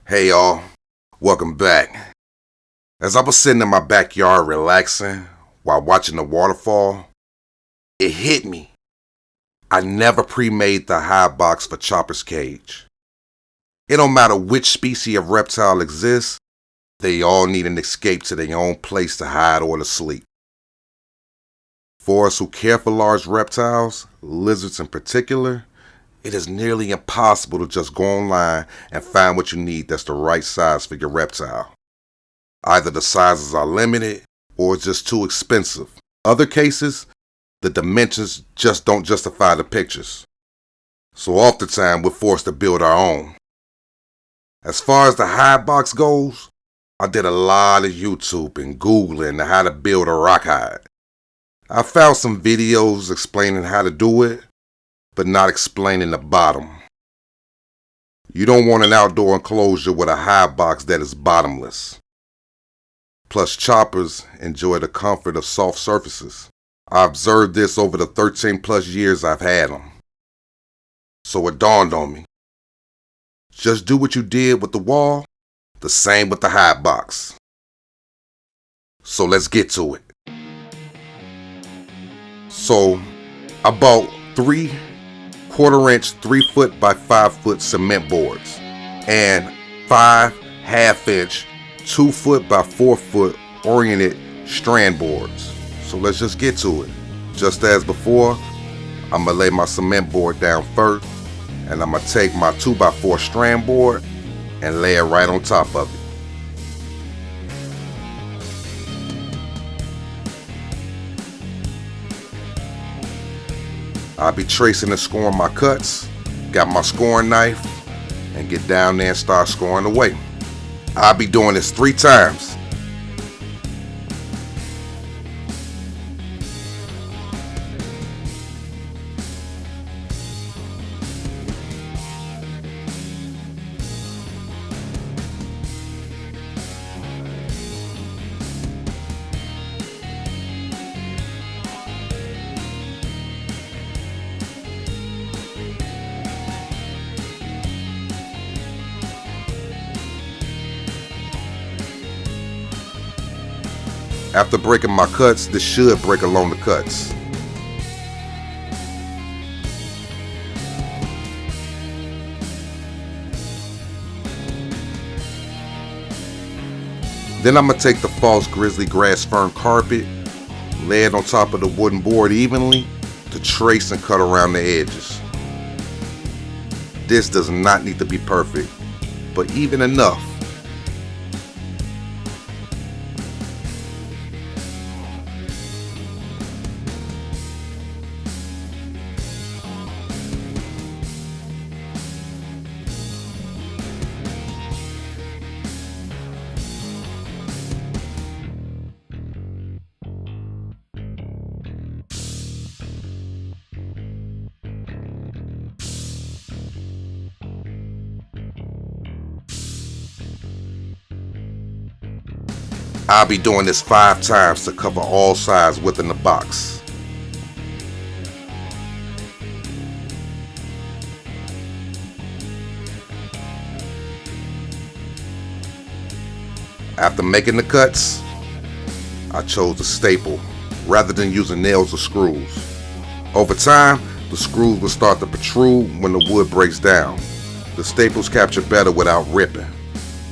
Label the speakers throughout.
Speaker 1: Hey y'all, welcome back. As I was sitting in my backyard relaxing while watching the waterfall, it hit me. I never pre-made the Hidebox for Chopper's cage. It don't matter which species of reptile exists, they all need an escape to their own place to hide or to sleep. For us who care for large reptiles, lizards in particular, it is nearly impossible to just go online and find what you need that's the right size for your reptile. Either the sizes are limited or it's just too expensive. Other cases, the dimensions just don't justify the pictures. So oftentimes we're forced to build our own. As far as the Hidebox goes, I did a lot of YouTube and Googling on how to build a rock hide. I found some videos explaining how to do it, but not explaining the bottom. You don't want an outdoor enclosure with a Hidebox that is bottomless. Plus, choppers enjoy the comfort of soft surfaces. I observed this over the 13 plus years I've had them. So it dawned on me. Just do what you did with the wall, the same with the Hidebox. So let's get to it. So I bought 3 1/4-inch 3-foot by 5-foot cement boards and 5 1/2-inch 2-foot by 4-foot Ornate Strand boards. So let's just get to it. Just as before, I'm gonna lay my cement board down first, and I'm gonna take my 2x4 strand board and lay it right on top of it. I'll be tracing and scoring my cuts, got my scoring knife, and get down there and start scoring away. I'll be doing this 3 times. After breaking my cuts, this should break along the cuts. Then I'm going to take the Foss Grizzly grass fern carpet, lay it on top of the wooden board evenly to trace and cut around the edges. This does not need to be perfect, but even enough. I'll be doing this 5 times to cover all sides within the box. After making the cuts, I chose a staple rather than using nails or screws. Over time, the screws will start to protrude when the wood breaks down. The staples capture better without ripping.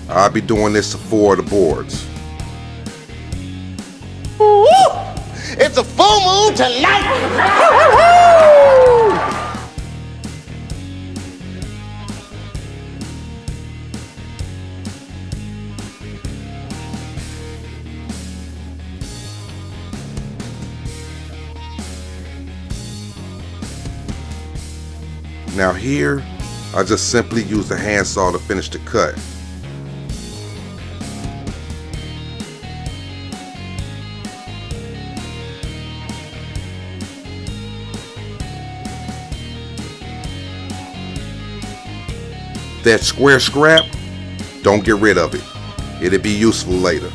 Speaker 1: I'll be doing this to 4 of the boards.
Speaker 2: It's a full moon tonight.
Speaker 1: Now here, I just simply use the handsaw to finish the cut. That square scrap, don't get rid of it. It'll be useful later.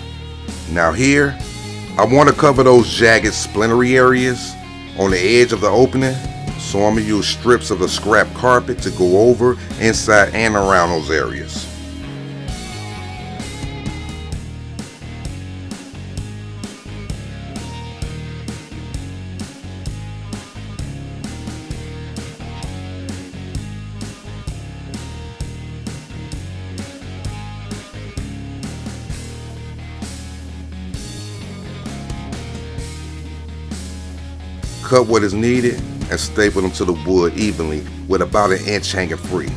Speaker 1: Now here, I want to cover those jagged splintery areas on the edge of the opening, so I'm going to use strips of the scrap carpet to go over, inside, and around those areas. Cut what is needed and staple them to the wood evenly with about an inch hanging free.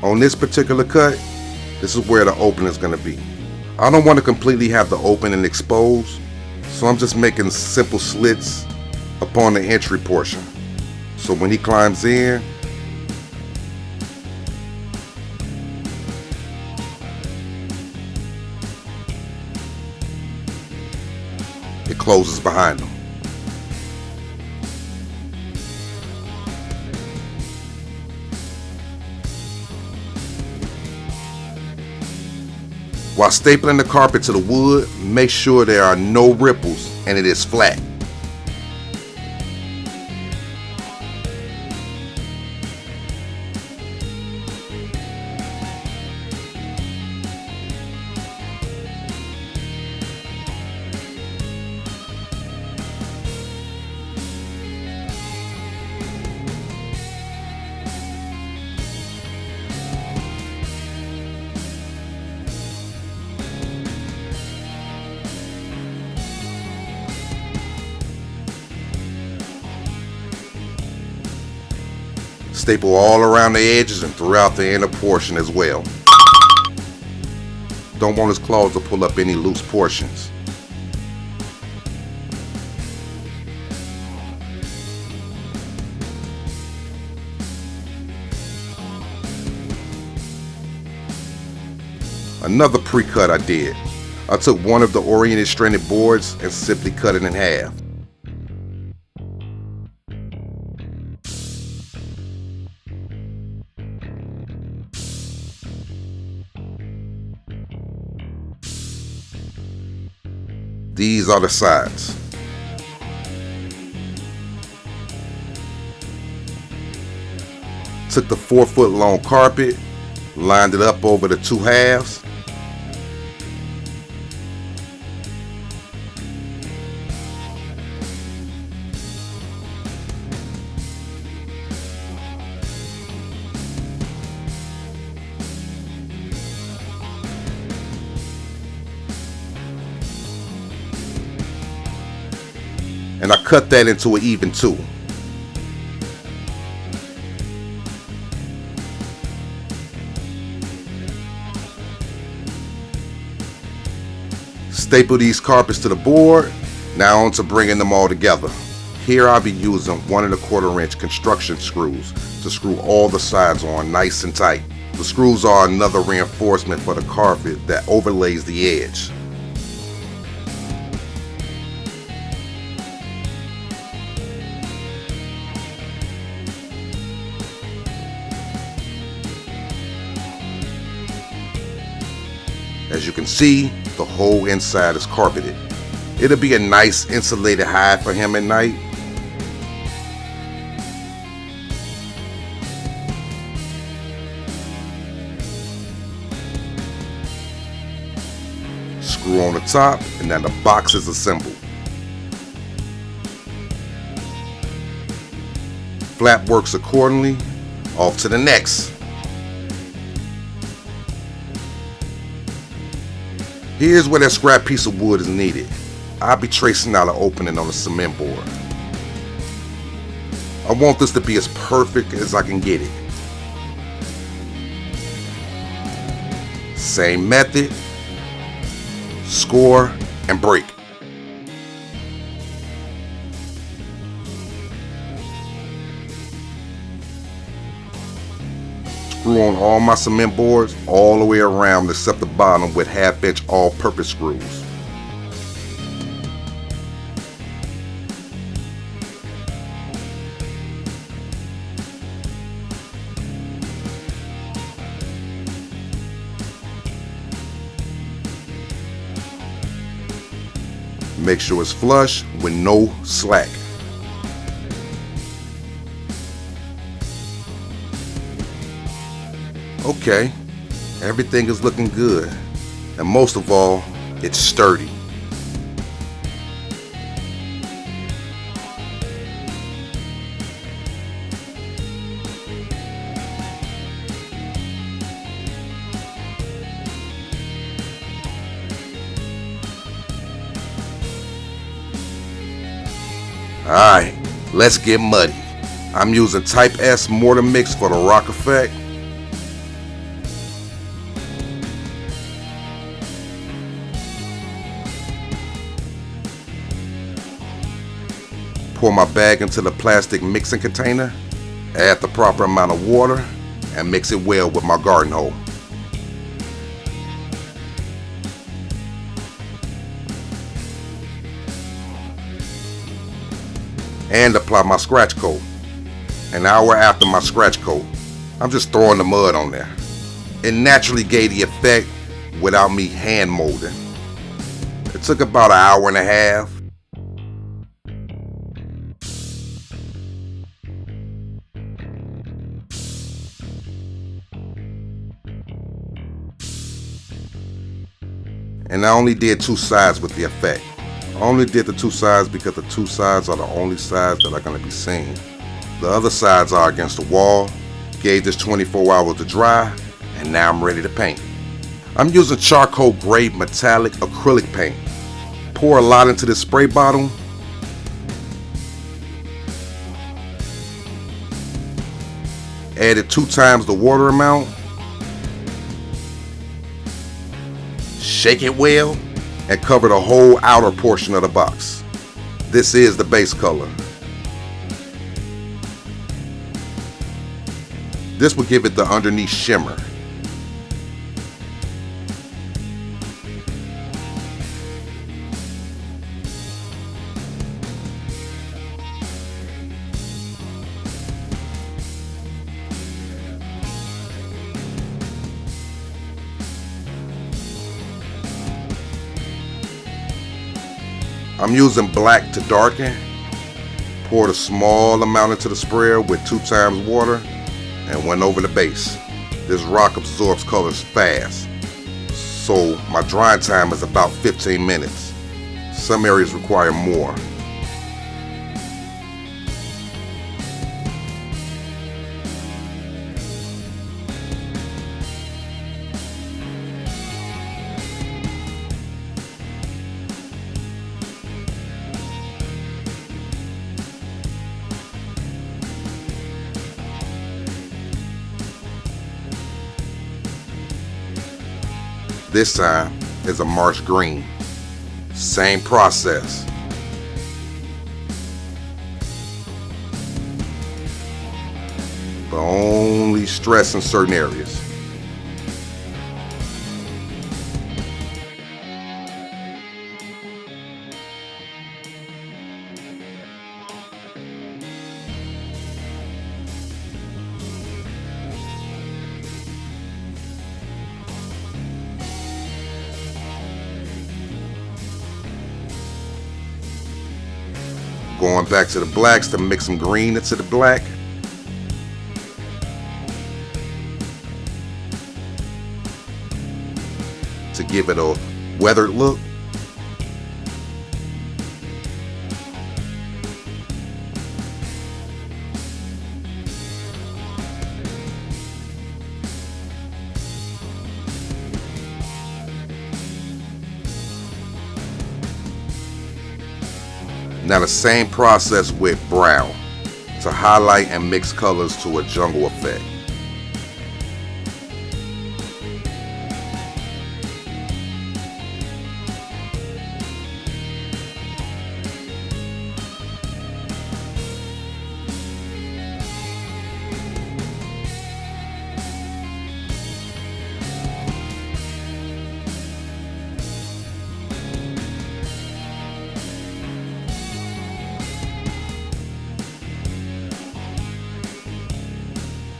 Speaker 1: On this particular cut, this is where the opening is going to be. I don't want to completely have the opening exposed, so I'm just making simple slits upon the entry portion. So when he climbs in, it closes behind him. While stapling the carpet to the wood, make sure there are no ripples and it is flat. Staple all around the edges and throughout the inner portion as well. Don't want his claws to pull up any loose portions. Another pre-cut I did. I took one of the oriented stranded boards and simply cut it in half. These are the sides. Took the 4-foot long carpet, lined it up over the two halves. And I cut that into an even 2. Staple these carpets to the board. Now on to bringing them all together. Here I'll be using 1 1/4 inch construction screws to screw all the sides on nice and tight. The screws are another reinforcement for the carpet that overlays the edge. As you can see, the whole inside is carpeted. It'll be a nice insulated hide for him at night. Screw on the top, and then the box is assembled. Flap works accordingly. Off to the next. Here's where that scrap piece of wood is needed. I'll be tracing out an opening on the cement board. I want this to be as perfect as I can get it. Same method, score and break. Screw on all my cement boards all the way around except the bottom with 1/2 inch all-purpose screws. Make sure it's flush with no slack. Okay, Everything is looking good, and most of all, it's sturdy. Alright, let's get muddy. I'm using Type S Mortar Mix for the rock effect. Pour my bag into the plastic mixing container, add the proper amount of water, and mix it well with my garden hoe. And apply my scratch coat. An hour after my scratch coat, I'm just throwing the mud on there. It naturally gave the effect without me hand molding. It took about an hour and a half. And I only did 2 sides with the effect. I only did the 2 sides because the 2 sides are the only sides that are going to be seen. The other sides are against the wall. Gave this 24 hours to dry, and now I'm ready to paint. I'm using charcoal gray metallic acrylic paint. Pour a lot into this spray bottle. Added 2 times the water amount. Shake it well and cover the whole outer portion of the box. This is the base color. This will give it the underneath shimmer. I'm using black to darken. Poured a small amount into the sprayer with 2 times water and went over the base. This rock absorbs colors fast, so my drying time is about 15 minutes. Some areas require more. This time is a Marsh green. Same process. But only stress in certain areas. Going back to the blacks to mix some green into the black. To give it a weathered look. Now the same process with brown to highlight and mix colors to a jungle effect.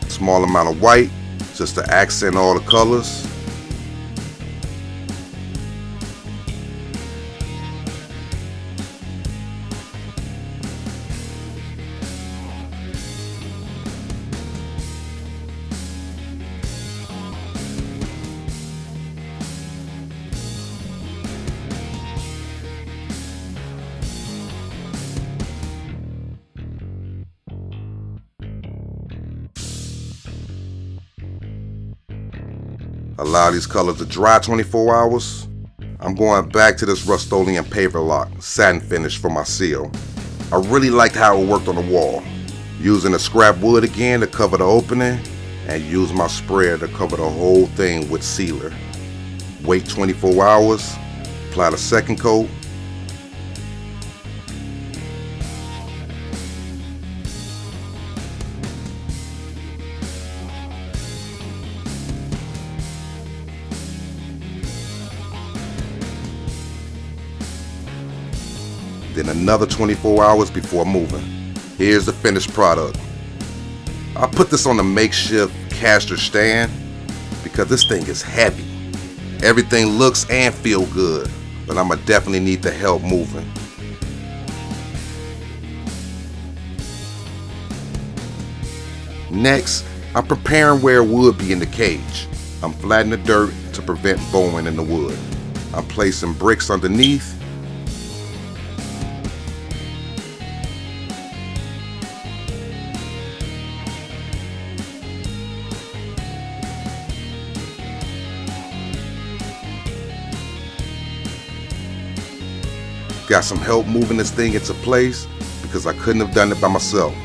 Speaker 1: Small amount of white just to accent all the colors. Allow these colors to dry 24 hours. I'm going back to this Rustoleum Paver lock, satin finish for my seal. I really liked how it worked on the wall. Using the scrap wood again to cover the opening, and use my sprayer to cover the whole thing with sealer. Wait 24 hours, apply the second coat. Then another 24 hours before moving. Here's the finished product. I put this on the makeshift caster stand because this thing is heavy. Everything looks and feels good, but I'ma definitely need the help moving. Next, I'm preparing where it would be in the cage. I'm flattening the dirt to prevent bowing in the wood. I'm placing bricks underneath. Got some help moving this thing into place because I couldn't have done it by myself.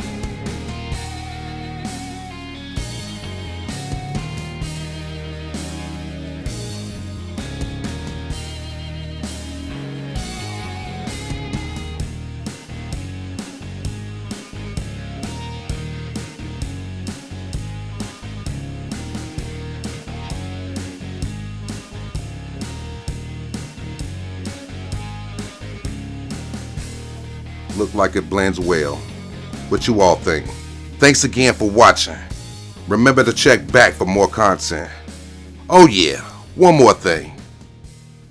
Speaker 1: Look like it blends well. What you all think? Thanks again for watching. Remember to check back for more content. Oh yeah, one more thing.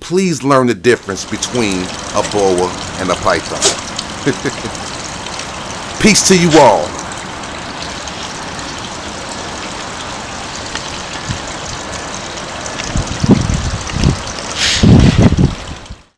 Speaker 1: Please learn the difference between a boa and a python. Peace to you all.